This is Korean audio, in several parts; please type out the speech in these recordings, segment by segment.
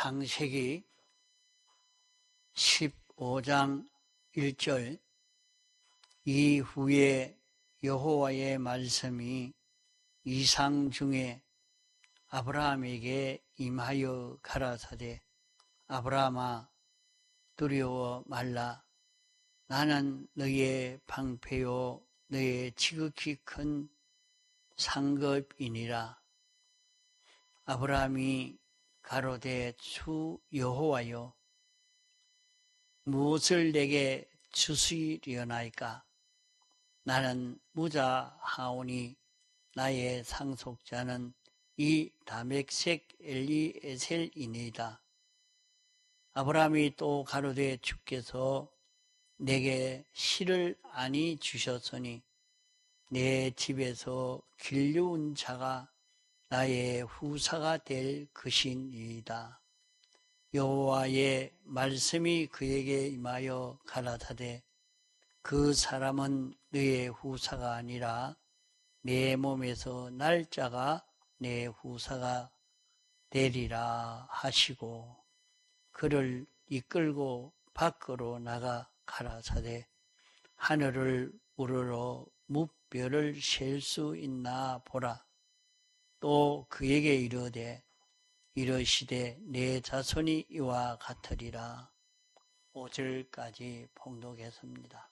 창세기 15장 1절 이후에 여호와의 말씀이 이상 중에 아브라함에게 임하여 가라사대 아브라함아 두려워 말라. 나는 너의 방패요 너의 지극히 큰 상급이니라. 아브라함이 가로되 주 여호와여 무엇을 내게 주시려나이까? 나는 무자하오니 나의 상속자는 이 다멕색 엘리에셀이니이다. 아브라함이 또 가로되 주께서 내게 실을 아니 주셨으니 내 집에서 길르운 자가 나의 후사가 될 것이니이다. 여호와의 말씀이 그에게 임하여 가라사대 그 사람은 너의 후사가 아니라 내 몸에서 날짜가 내 후사가 되리라 하시고 그를 이끌고 밖으로 나가 가라사대 하늘을 우러러 무별을 셀 수 있나 보라. 또 그에게 이르시되 내 자손이 이와 같으리라. 5절까지 봉독했습니다.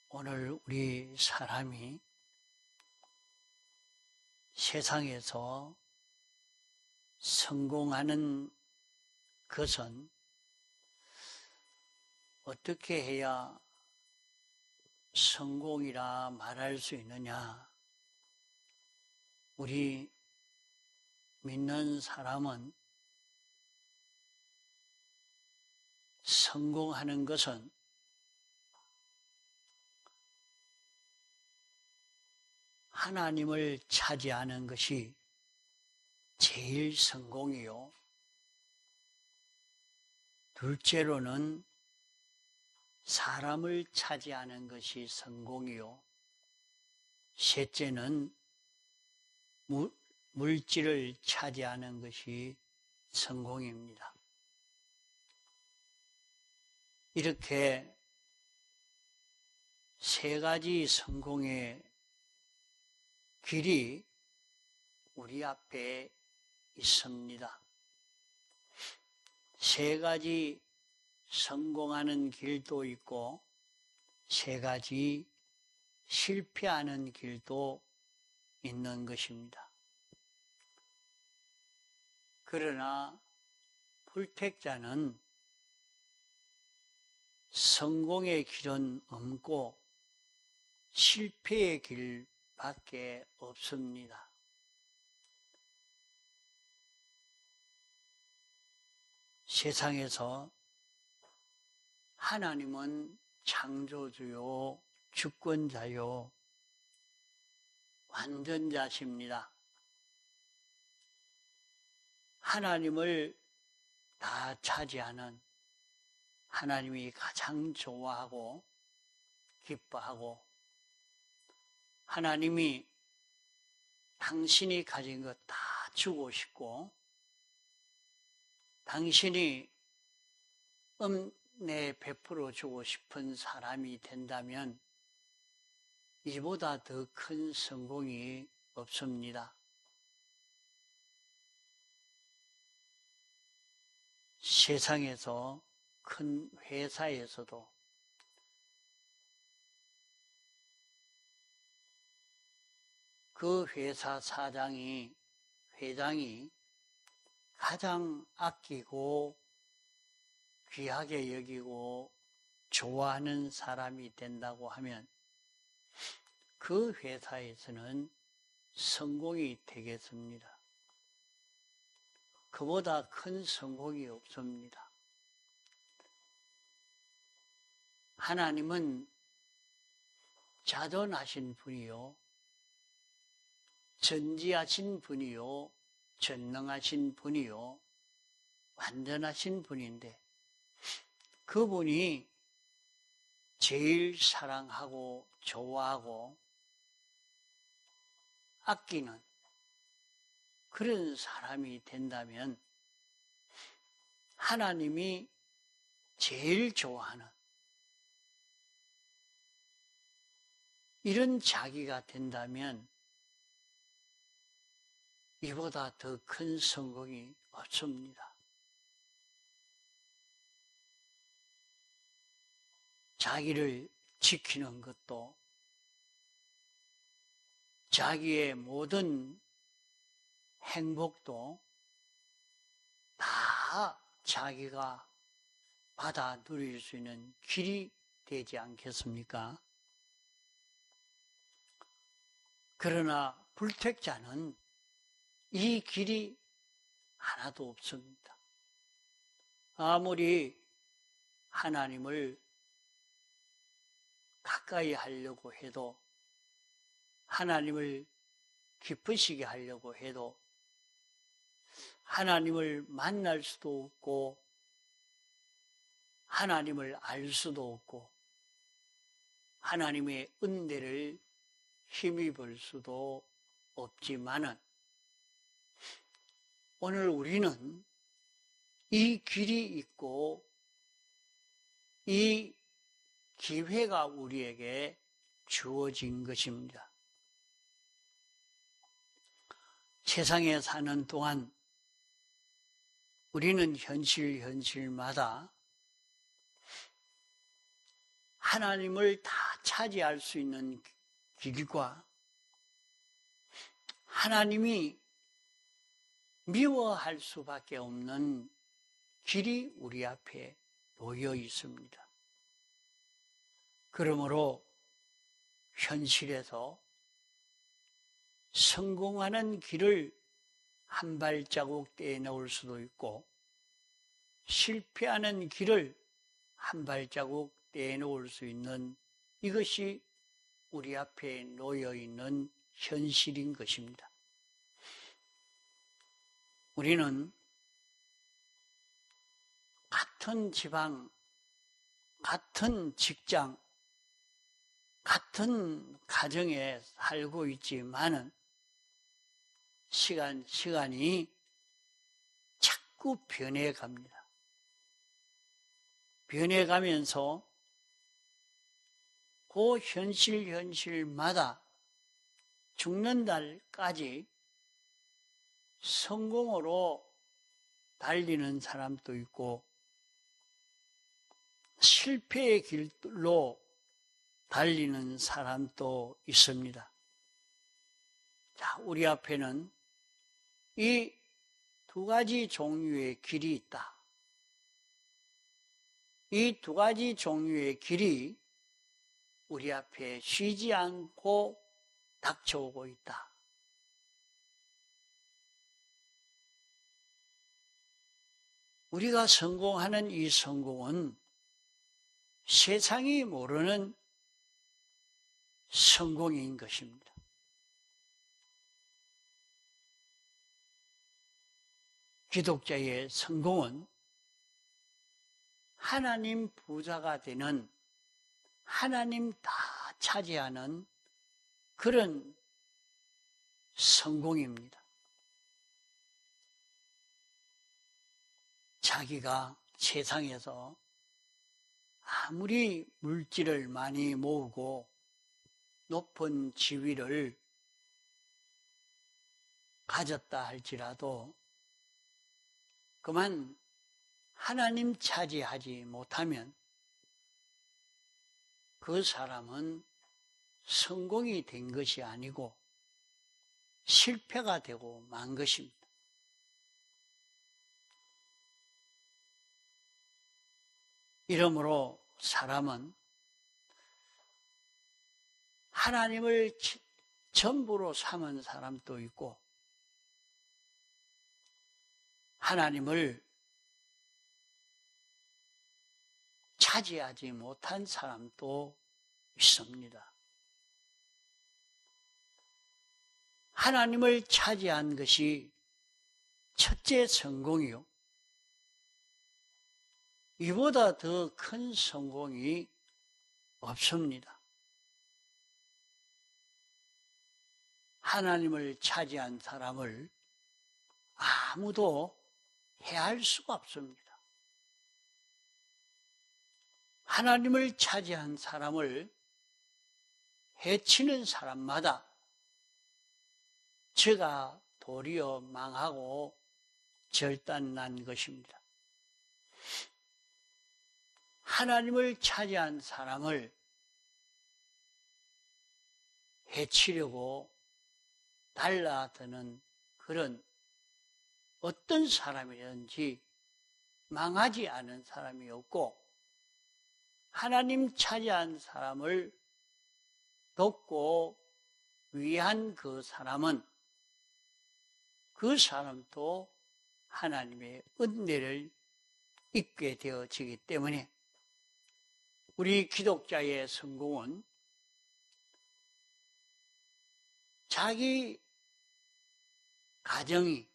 오늘 우리 사람이 세상에서 성공하는 것은 어떻게 해야 성공이라 말할 수 있느냐? 우리 믿는 사람은 성공하는 것은 하나님을 차지하는 것이 제일 성공이요. 둘째로는 사람을 차지하는 것이 성공이요. 셋째는 물질을 차지하는 것이 성공입니다. 이렇게 세 가지 성공의 길이 우리 앞에 있습니다. 세 가지 성공하는 길도 있고 세 가지 실패하는 길도 있는 것입니다. 그러나 불택자는 성공의 길은 없고 실패의 길밖에 없습니다. 세상에서 하나님은 창조주요, 주권자요, 완전자십니다. 하나님을 다 차지하는 하나님이 가장 좋아하고 기뻐하고 하나님이 당신이 가진 것 다 주고 싶고 당신이 은혜 베풀어 주고 싶은 사람이 된다면 이보다 더 큰 성공이 없습니다. 세상에서 큰 회사에서도 그 회사 회장이 가장 아끼고 귀하게 여기고 좋아하는 사람이 된다고 하면 그 회사에서는 성공이 되겠습니다. 그보다 큰 성공이 없습니다. 하나님은 자존하신 분이요, 전지하신 분이요, 전능하신 분이요, 완전하신 분인데 그분이 제일 사랑하고 좋아하고 아끼는 그런 사람이 된다면 하나님이 제일 좋아하는 이런 자기가 된다면 이보다 더 큰 성공이 없습니다. 자기를 지키는 것도 자기의 모든 행복도 다 자기가 받아 누릴 수 있는 길이 되지 않겠습니까? 그러나 불택자는 이 길이 하나도 없습니다. 아무리 하나님을 가까이 하려고 해도, 하나님을 기쁘시게 하려고 해도 하나님을 만날 수도 없고 하나님을 알 수도 없고 하나님의 은혜를 힘입을 수도 없지만은 오늘 우리는 이 길이 있고 이 기회가 우리에게 주어진 것입니다. 세상에 사는 동안 우리는 현실마다 하나님을 다 차지할 수 있는 길과 하나님이 미워할 수밖에 없는 길이 우리 앞에 놓여 있습니다. 그러므로 현실에서 성공하는 길을 한 발자국 떼어놓을 수도 있고 실패하는 길을 한 발자국 떼어놓을 수 있는 이것이 우리 앞에 놓여 있는 현실인 것입니다. 우리는 같은 지방, 같은 직장, 같은 가정에 살고 있지만은 시간이 자꾸 변해갑니다. 변해가면서 그 현실마다 죽는 날까지 성공으로 달리는 사람도 있고 실패의 길로 달리는 사람도 있습니다. 자, 우리 앞에는 이 두 가지 종류의 길이 있다. 이 두 가지 종류의 길이 우리 앞에 쉬지 않고 닥쳐오고 있다. 우리가 성공하는 이 성공은 세상이 모르는 성공인 것입니다. 기독자의 성공은 하나님 부자가 되는, 하나님 다 차지하는 그런 성공입니다. 자기가 세상에서 아무리 물질을 많이 모으고 높은 지위를 가졌다 할지라도 그만 하나님 차지하지 못하면 그 사람은 성공이 된 것이 아니고 실패가 되고 만 것입니다. 이러므로 사람은 하나님을 전부로 삼은 사람도 있고 하나님을 차지하지 못한 사람도 있습니다. 하나님을 차지한 것이 첫째 성공이요. 이보다 더 큰 성공이 없습니다. 하나님을 차지한 사람을 아무도 해할 수가 없습니다. 하나님을 차지한 사람을 해치는 사람마다 죄가 도리어 망하고 절단난 것입니다. 하나님을 차지한 사람을 해치려고 달라드는 그런 어떤 사람이든지 망하지 않은 사람이 없고, 하나님 차지한 사람을 돕고 위한 그 사람은 그 사람도 하나님의 은혜를 입게 되어지기 때문에 우리 기독자의 성공은 자기 가정이,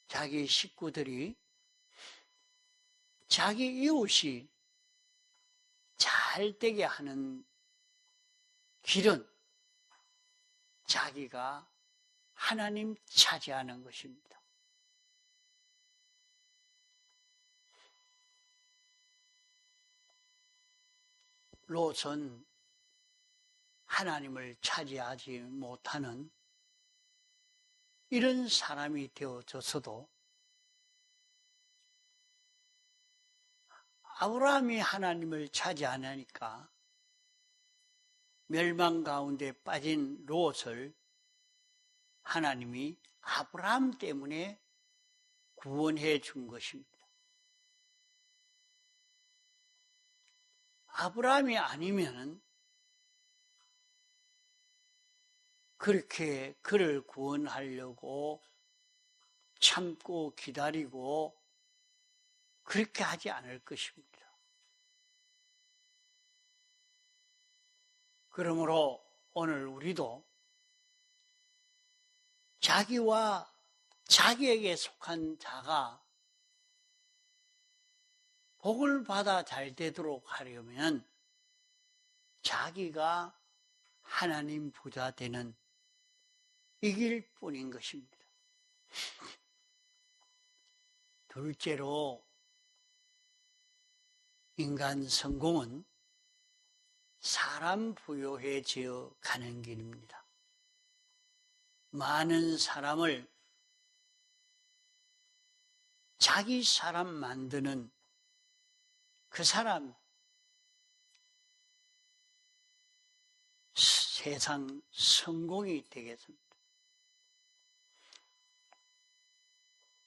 자기 식구들이, 자기 이웃이 잘 되게 하는 길은 자기가 하나님 차지하는 것입니다. 롯은 하나님을 차지하지 못하는 이런 사람이 되어졌어도 아브라함이 하나님을 차지하니까 멸망 가운데 빠진 롯을 하나님이 아브라함 때문에 구원해 준 것입니다. 아브라함이 아니면 그렇게 그를 구원하려고 참고 기다리고 그렇게 하지 않을 것입니다. 그러므로 오늘 우리도 자기와 자기에게 속한 자가 복을 받아 잘 되도록 하려면 자기가 하나님 부자 되는 이 길뿐인 것입니다. 둘째로 인간 성공은 사람 부여해져 가는 길입니다. 많은 사람을 자기 사람 만드는 그 사람, 세상 성공이 되겠습니다.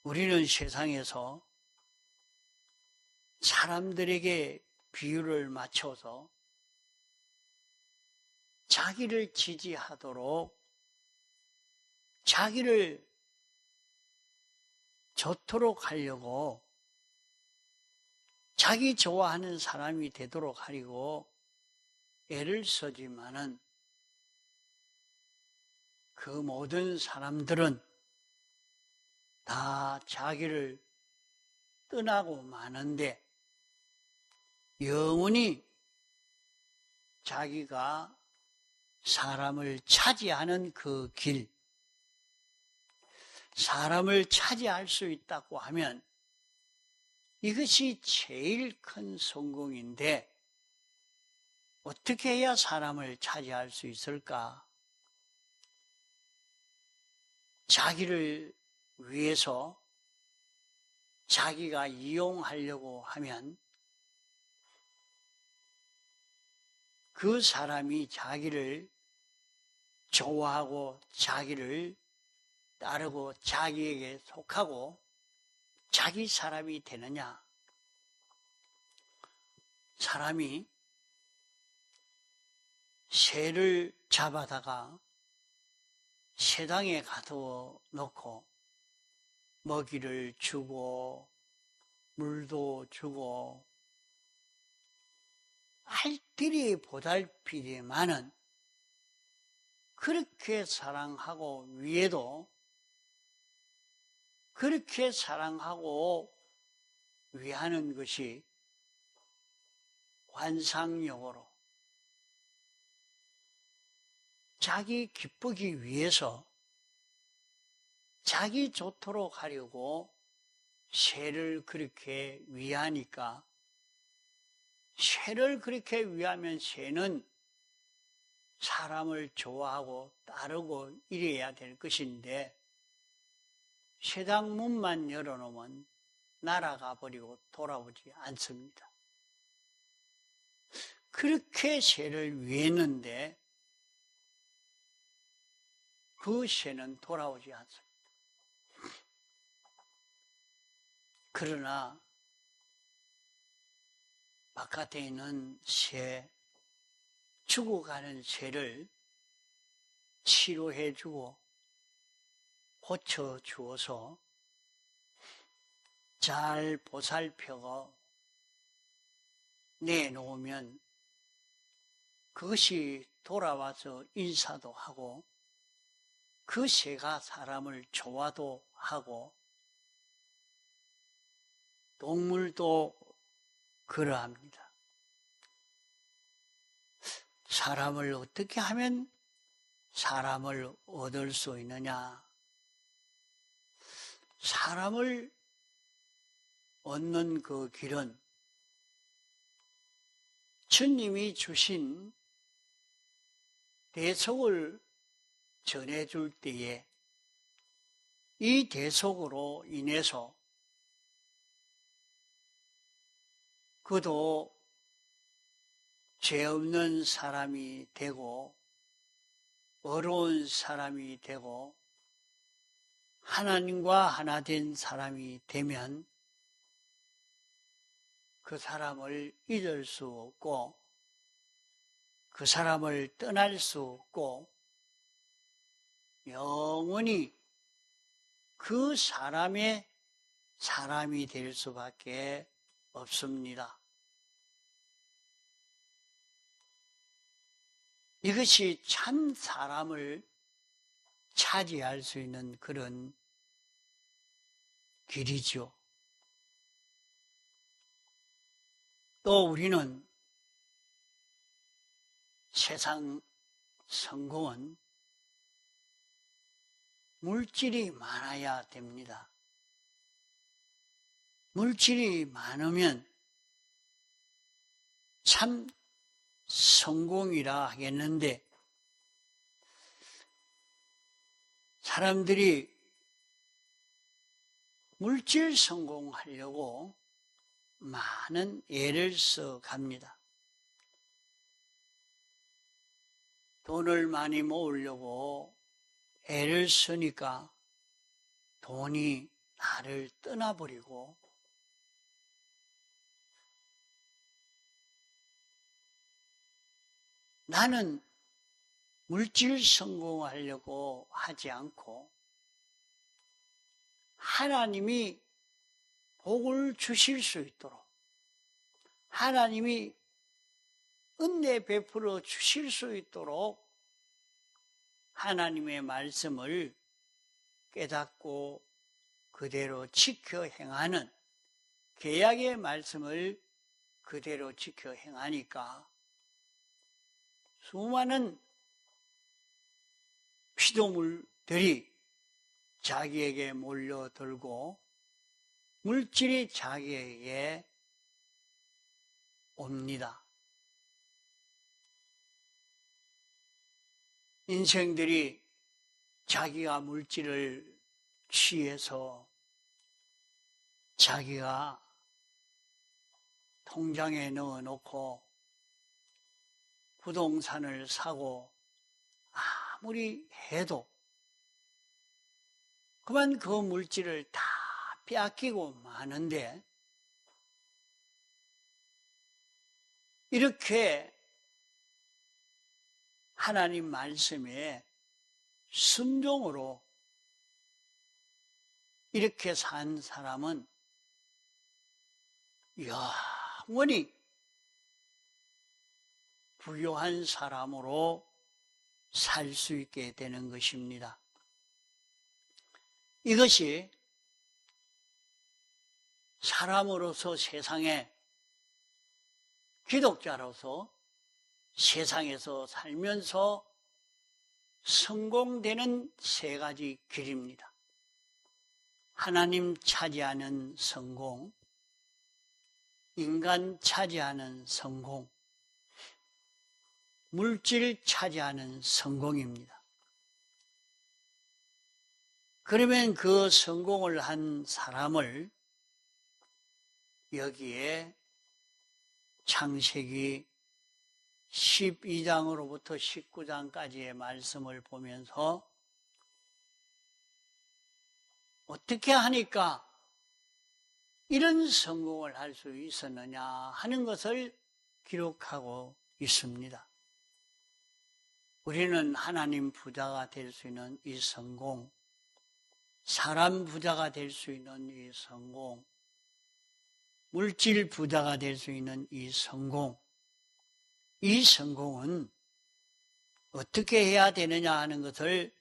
우리는 세상에서 사람들에게 비유를 맞춰서 자기를 지지하도록, 자기를 좋도록 하려고, 자기 좋아하는 사람이 되도록 하려고 애를 쓰지만은 그 모든 사람들은 다 자기를 떠나고 마는데 영원히 자기가 사람을 차지하는 그 길, 사람을 차지할 수 있다고 하면 이것이 제일 큰 성공인데 어떻게 해야 사람을 차지할 수 있을까? 자기를 위해서 자기가 이용하려고 하면 그 사람이 자기를 좋아하고 자기를 따르고 자기에게 속하고 자기 사람이 되느냐? 사람이 새를 잡아다가 새당에 가두어 놓고 먹이를 주고 물도 주고 알뜰히 보살피지만은 그렇게 사랑하고 위에도 그렇게 사랑하고 위하는 것이 관상용어로 자기 기쁘기 위해서 자기 좋도록 하려고 쇠를 그렇게 위하니까, 쇠를 그렇게 위하면 쇠는 사람을 좋아하고 따르고 이래야 될 것인데, 쇠당 문만 열어놓으면 날아가 버리고 돌아오지 않습니다. 그렇게 쇠를 위했는데 그 쇠는 돌아오지 않습니다. 그러나 바깥에 있는 새, 죽어가는 새를 치료해주고 고쳐주어서 잘 보살펴서 내놓으면 그것이 돌아와서 인사도 하고 그 새가 사람을 좋아도 하고 동물도 그러합니다. 사람을 어떻게 하면 사람을 얻을 수 있느냐? 사람을 얻는 그 길은 주님이 주신 대속을 전해줄 때에 이 대속으로 인해서 그도 죄 없는 사람이 되고 어려운 사람이 되고 하나님과 하나 된 사람이 되면 그 사람을 잊을 수 없고 그 사람을 떠날 수 없고 영원히 그 사람의 사람이 될 수밖에 없습니다. 이것이 참 사람을 차지할 수 있는 그런 길이죠. 또 우리는 세상 성공은 물질이 많아야 됩니다. 물질이 많으면 참 성공이라 하겠는데 사람들이 물질 성공하려고 많은 애를 써갑니다. 돈을 많이 모으려고 애를 쓰니까 돈이 나를 떠나버리고 나는 물질 성공하려고 하지 않고 하나님이 복을 주실 수 있도록 하나님이 은혜 베풀어 주실 수 있도록 하나님의 말씀을 깨닫고 그대로 지켜 행하는 계약의 말씀을 그대로 지켜 행하니까 수많은 피조물들이 자기에게 몰려들고 물질이 자기에게 옵니다. 인생들이 자기가 물질을 취해서 자기가 통장에 넣어놓고 부동산을 사고 아무리 해도 그만 그 물질을 다 빼앗기고 마는데 이렇게 하나님 말씀에 순종으로 이렇게 산 사람은 영원히 부유한 사람으로 살 수 있게 되는 것입니다. 이것이 사람으로서 세상에 기독자로서 세상에서 살면서 성공되는 세 가지 길입니다. 하나님 차지하는 성공, 인간 차지하는 성공, 물질 차지하는 성공입니다. 그러면 그 성공을 한 사람을 여기에 창세기 12장으로부터 19장까지의 말씀을 보면서 어떻게 하니까 이런 성공을 할 수 있었느냐 하는 것을 기록하고 있습니다. 우리는 하나님 부자가 될 수 있는 이 성공, 사람 부자가 될 수 있는 이 성공, 물질 부자가 될 수 있는 이 성공은 어떻게 해야 되느냐 하는 것을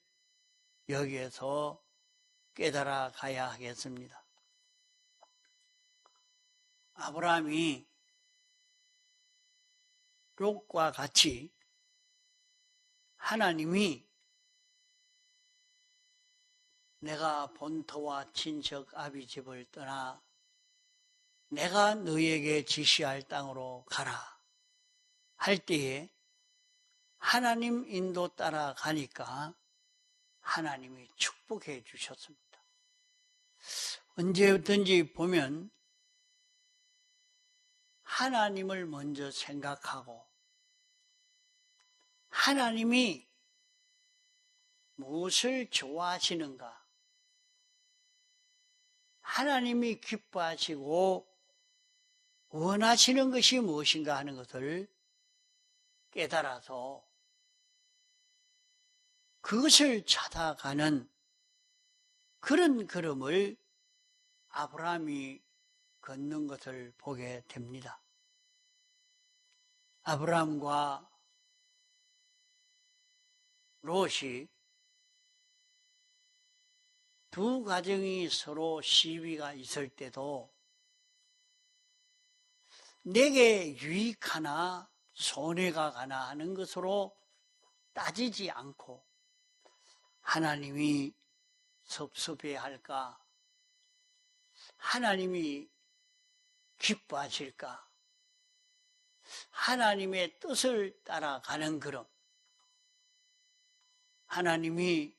여기에서 깨달아 가야 하겠습니다. 아브라함이 롯과 같이 하나님이 내가 본토와 친척 아비 집을 떠나 내가 너에게 지시할 땅으로 가라 할 때에 하나님 인도 따라가니까 하나님이 축복해 주셨습니다. 언제든지 보면 하나님을 먼저 생각하고 하나님이 무엇을 좋아하시는가, 하나님이 기뻐하시고 원하시는 것이 무엇인가 하는 것을 깨달아서 그것을 찾아가는 그런 걸음을 아브라함이 걷는 것을 보게 됩니다. 아브라함과 롯이 두 가정이 서로 시비가 있을 때도 내게 유익하나 손해가 가나 하는 것으로 따지지 않고 하나님이 섭섭해할까, 하나님이 기뻐하실까, 하나님의 뜻을 따라가는 걸음, 하나님이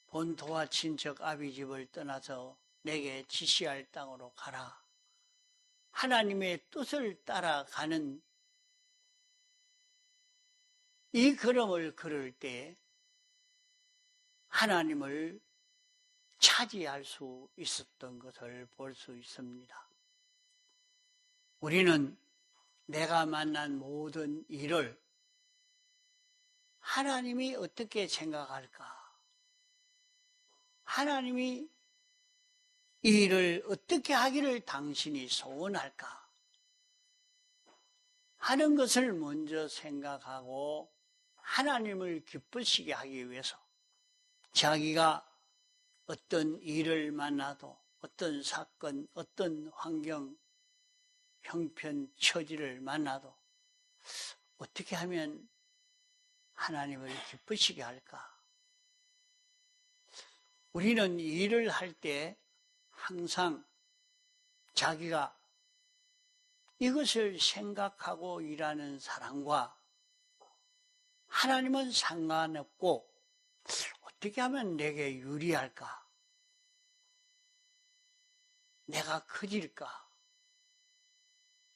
본토와 친척 아비 집을 떠나서 내게 지시할 땅으로 가라, 하나님의 뜻을 따라가는 이 걸음을 걸을 때 하나님을 차지할 수 있었던 것을 볼 수 있습니다. 우리는 내가 만난 모든 일을 하나님이 어떻게 생각할까? 하나님이 이 일을 어떻게 하기를 당신이 소원할까? 하는 것을 먼저 생각하고 하나님을 기쁘시게 하기 위해서 자기가 어떤 일을 만나도 어떤 사건, 어떤 환경, 형편, 처지를 만나도 어떻게 하면 하나님을 기쁘시게 할까? 우리는 일을 할 때 항상 자기가 이것을 생각하고 일하는 사람과 하나님은 상관없고 어떻게 하면 내게 유리할까? 내가 커질까?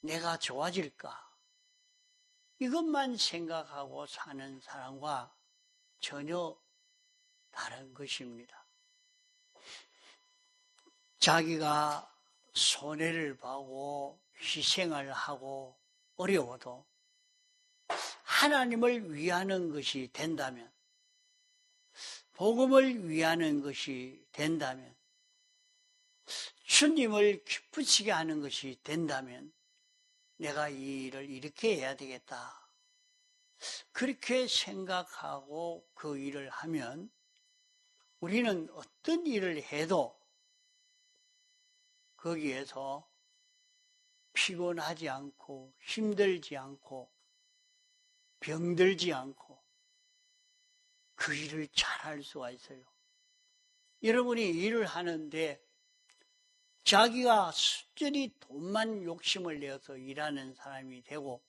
내가 좋아질까? 이것만 생각하고 사는 사람과 전혀 다른 것입니다. 자기가 손해를 보고 희생을 하고 어려워도 하나님을 위하는 것이 된다면, 복음을 위하는 것이 된다면, 주님을 기쁘시게 하는 것이 된다면 내가 이 일을 이렇게 해야 되겠다. 그렇게 생각하고 그 일을 하면 우리는 어떤 일을 해도 거기에서 피곤하지 않고 힘들지 않고 병들지 않고 그 일을 잘할 수가 있어요. 여러분이 일을 하는데 자기가 순전히 돈만 욕심을 내어서 일하는 사람이 되고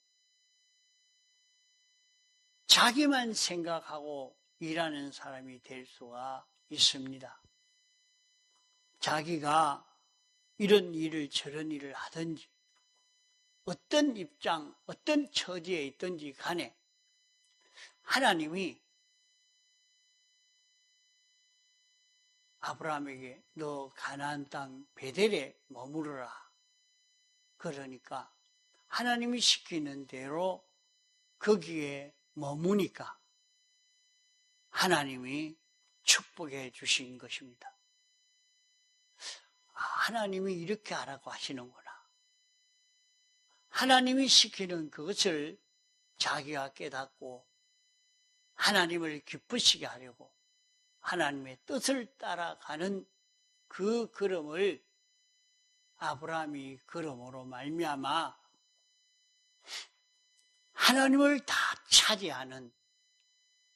자기만 생각하고 일하는 사람이 될 수가 있습니다. 자기가 이런 일을 저런 일을 하든지 어떤 입장, 어떤 처지에 있든지 간에 하나님이 아브라함에게 너 가나안 땅 베델에 머무르라. 그러니까 하나님이 시키는 대로 거기에 머무니까 하나님이 축복해 주신 것입니다. 하나님이 이렇게 하라고 하시는구나. 하나님이 시키는 그것을 자기가 깨닫고 하나님을 기쁘시게 하려고 하나님의 뜻을 따라가는 그 걸음을 아브라함이 걸음으로 말미암아 하나님을 다 차지하는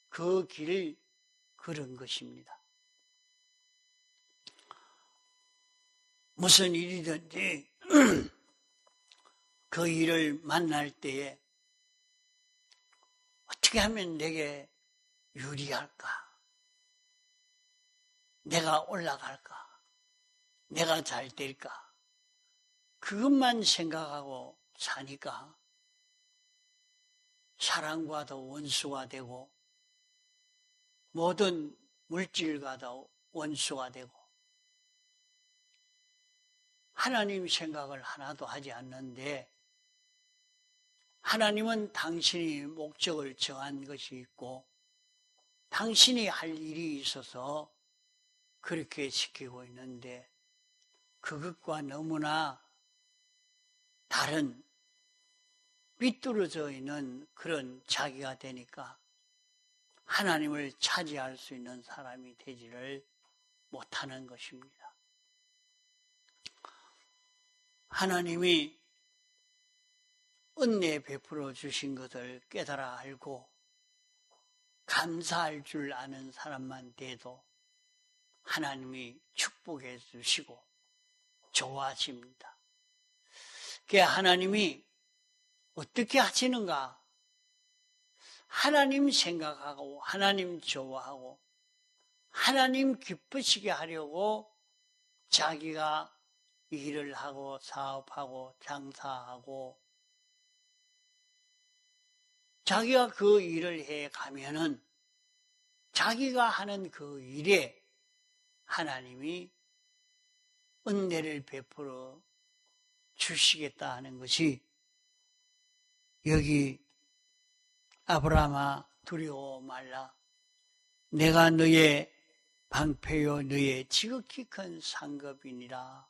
그 길을 걸은 것입니다. 무슨 일이든지 그 일을 만날 때에 어떻게 하면 내게 유리할까? 내가 올라갈까? 내가 잘 될까? 그것만 생각하고 사니까 사람과도 원수가 되고 모든 물질과도 원수가 되고 하나님 생각을 하나도 하지 않는데 하나님은 당신이 목적을 정한 것이 있고 당신이 할 일이 있어서 그렇게 시키고 있는데 그것과 너무나 다른 삐뚤어져 있는 그런 자기가 되니까 하나님을 차지할 수 있는 사람이 되지를 못하는 것입니다. 하나님이 은혜 베풀어 주신 것을 깨달아 알고 감사할 줄 아는 사람만 돼도 하나님이 축복해 주시고 좋아하십니다. 그게 하나님이 어떻게 하시는가? 하나님 생각하고 하나님 좋아하고 하나님 기쁘시게 하려고 자기가 일을 하고 사업하고 장사하고 자기가 그 일을 해 가면은 자기가 하는 그 일에 하나님이 은혜를 베풀어 주시겠다 하는 것이 여기 아브라함아 두려워 말라. 내가 너의 방패요 너의 지극히 큰 상급이니라.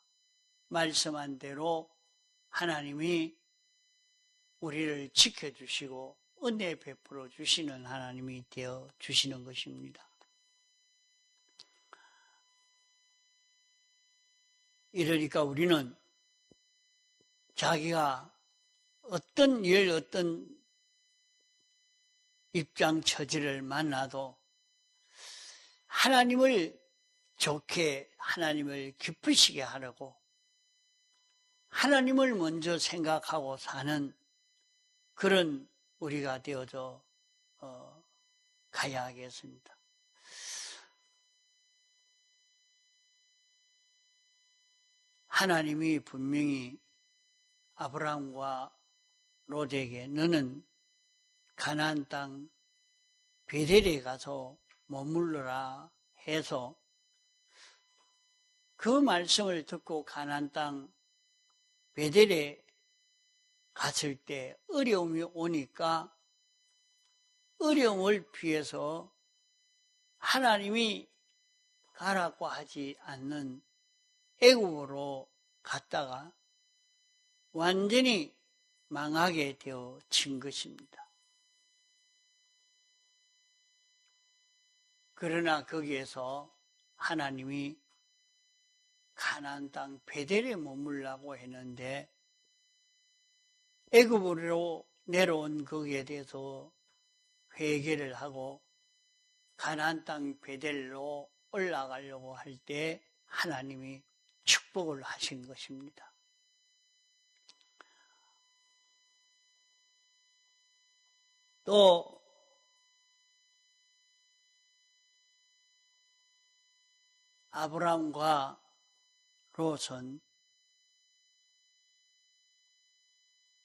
말씀한 대로 하나님이 우리를 지켜주시고 은혜 베풀어 주시는 하나님이 되어 주시는 것입니다. 이러니까 우리는 자기가 어떤 일, 어떤 입장 처지를 만나도 하나님을 좋게, 하나님을 기쁘시게 하려고 하나님을 먼저 생각하고 사는 그런 우리가 되어져 가야 하겠습니다. 하나님이 분명히 아브라함과 롯에게 너는 가나안 땅 베델에 가서 머물러라 해서 그 말씀을 듣고 가나안 땅 베델에 갔을 때 어려움이 오니까 어려움을 피해서 하나님이 가라고 하지 않는 애국으로 갔다가 완전히 망하게 되어진 것입니다. 그러나 거기에서 하나님이 가나안 땅 베델에 머물라고 했는데 애굽으로 내려온 거기에 대해서 회개를 하고 가나안 땅 베델로 올라가려고 할 때 하나님이 축복을 하신 것입니다. 또 아브라함과 롯은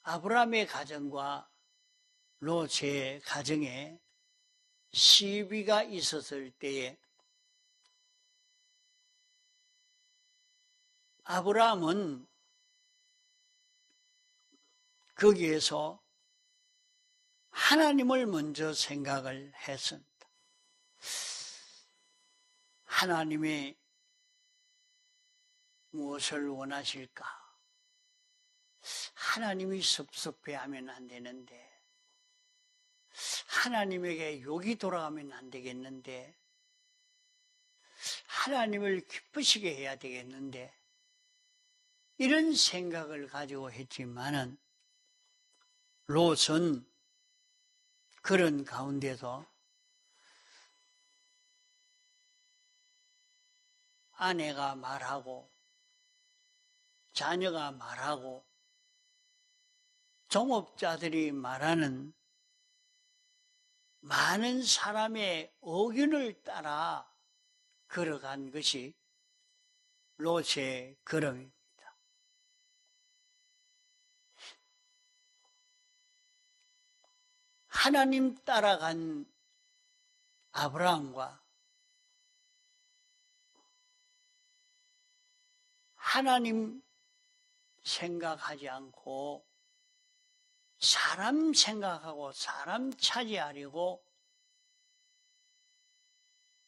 아브라함의 가정과 롯의 가정에 시비가 있었을 때에 아브라함은 거기에서 하나님을 먼저 생각을 했습니다. 하나님이 무엇을 원하실까? 하나님이 섭섭해하면 안 되는데, 하나님에게 욕이 돌아가면 안 되겠는데, 하나님을 기쁘시게 해야 되겠는데, 이런 생각을 가지고 했지만은 롯은 그런 가운데서 아내가 말하고 자녀가 말하고 종업자들이 말하는 많은 사람의 의견을 따라 걸어간 것이 롯의 걸음입니다. 하나님 따라간 아브라함과 하나님 생각하지 않고 사람 생각하고 사람 차지하려고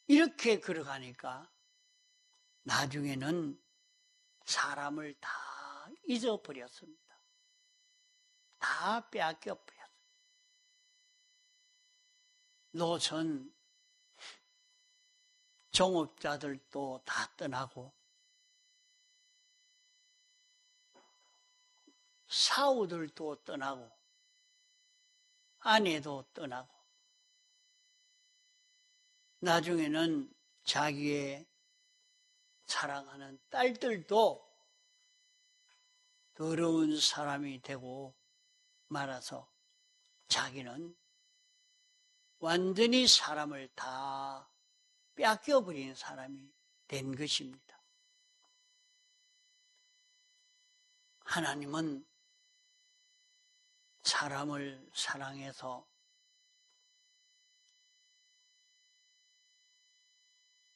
이렇게 걸어가니까 나중에는 사람을 다 잊어버렸습니다. 다 빼앗겨버렸습니다. 롯은 종업자들도 다 떠나고 사우들도 떠나고 아내도 떠나고 나중에는 자기의 사랑하는 딸들도 더러운 사람이 되고 말아서 자기는 완전히 사람을 다 뺏겨버린 사람이 된 것입니다. 하나님은 사람을 사랑해서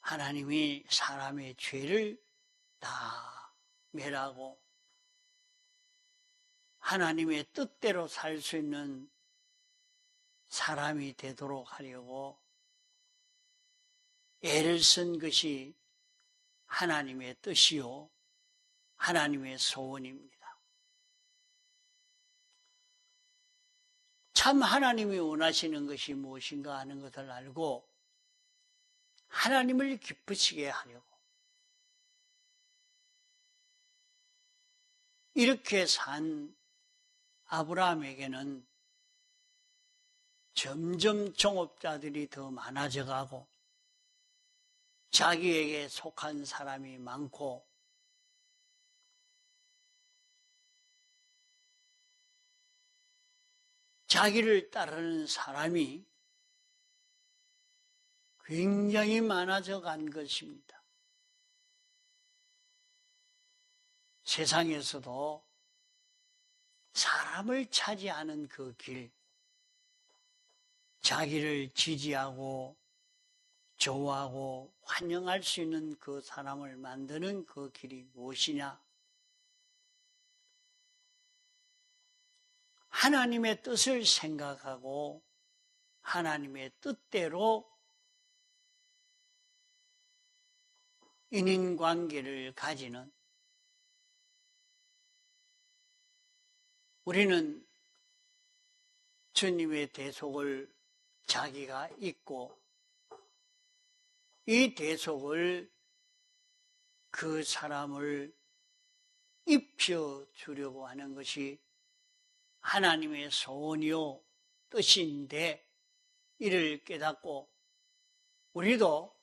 하나님이 사람의 죄를 다 멸하고 하나님의 뜻대로 살 수 있는 사람이 되도록 하려고 애를 쓴 것이 하나님의 뜻이요 하나님의 소원입니다. 참 하나님이 원하시는 것이 무엇인가 하는 것을 알고 하나님을 기쁘시게 하려고 이렇게 산 아브라함에게는 점점 종업자들이 더 많아져 가고 자기에게 속한 사람이 많고 자기를 따르는 사람이 굉장히 많아져 간 것입니다. 세상에서도 사람을 차지하는 그 길, 자기를 지지하고 좋아하고 환영할 수 있는 그 사람을 만드는 그 길이 무엇이냐? 하나님의 뜻을 생각하고 하나님의 뜻대로 인인관계를 가지는 우리는 주님의 대속을 자기가 잊고 이 대속을 그 사람을 입혀주려고 하는 것이 하나님의 소원이요 뜻인데 이를 깨닫고 우리도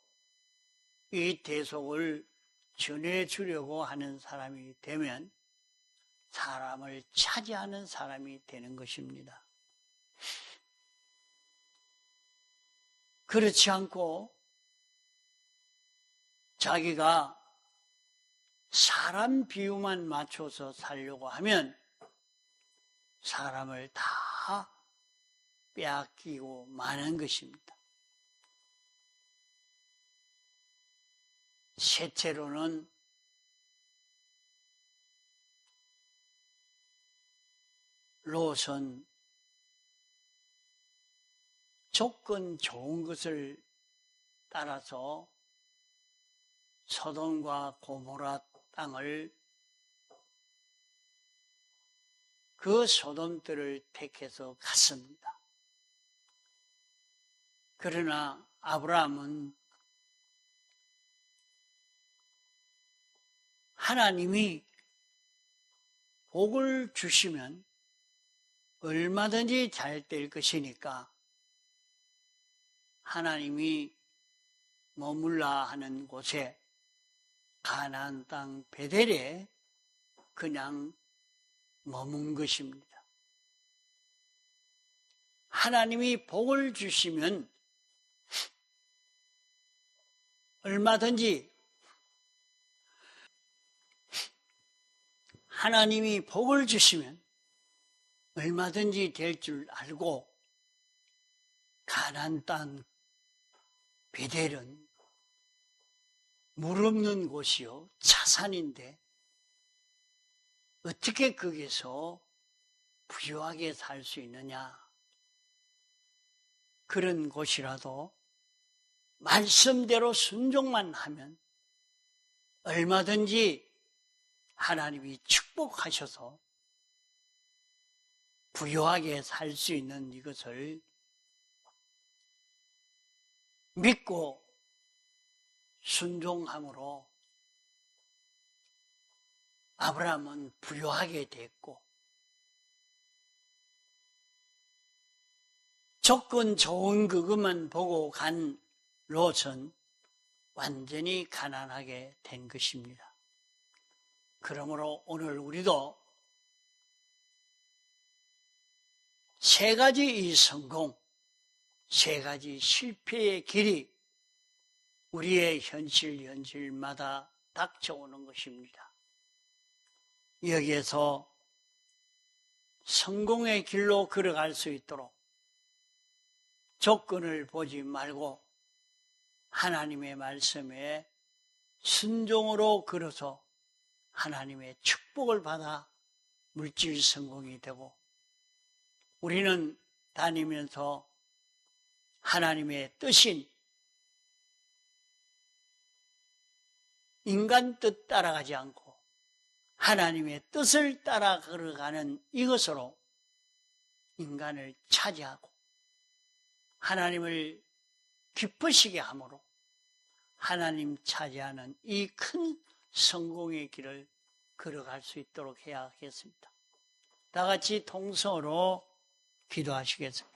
이 대속을 전해주려고 하는 사람이 되면 사람을 차지하는 사람이 되는 것입니다. 그렇지 않고 자기가 사람 비유만 맞춰서 살려고 하면 사람을 다 빼앗기고 마는 것입니다. 셋째로는 롯은 조건 좋은 것을 따라서 소돔과 고모라 땅을, 그 소돔들을 택해서 갔습니다. 그러나 아브라함은 하나님이 복을 주시면 얼마든지 잘 될 것이니까 하나님이 머물라 하는 곳에 가나안 땅 베델에 그냥 머문 것입니다. 하나님이 복을 주시면 얼마든지, 하나님이 복을 주시면 얼마든지 될 줄 알고 가나안 땅 베델은 물 없는 곳이요 차산인데 어떻게 거기서 부유하게 살 수 있느냐. 그런 곳이라도 말씀대로 순종만 하면 얼마든지 하나님이 축복하셔서 부유하게 살 수 있는 이것을 믿고 순종함으로 아브라함은 부유하게 됐고, 조건 좋은 그것만 보고 간 롯은 완전히 가난하게 된 것입니다. 그러므로 오늘 우리도 세 가지 이 성공, 세 가지 실패의 길이 우리의 현실마다 닥쳐오는 것입니다. 여기에서 성공의 길로 걸어갈 수 있도록 조건을 보지 말고 하나님의 말씀에 순종으로 걸어서 하나님의 축복을 받아 물질 성공이 되고, 우리는 다니면서 하나님의 뜻인 인간 뜻 따라가지 않고 하나님의 뜻을 따라 걸어가는 이것으로 인간을 차지하고 하나님을 기쁘시게 함으로 하나님 차지하는 이 큰 성공의 길을 걸어갈 수 있도록 해야 하겠습니다. 다 같이 통성으로 기도하시겠습니다.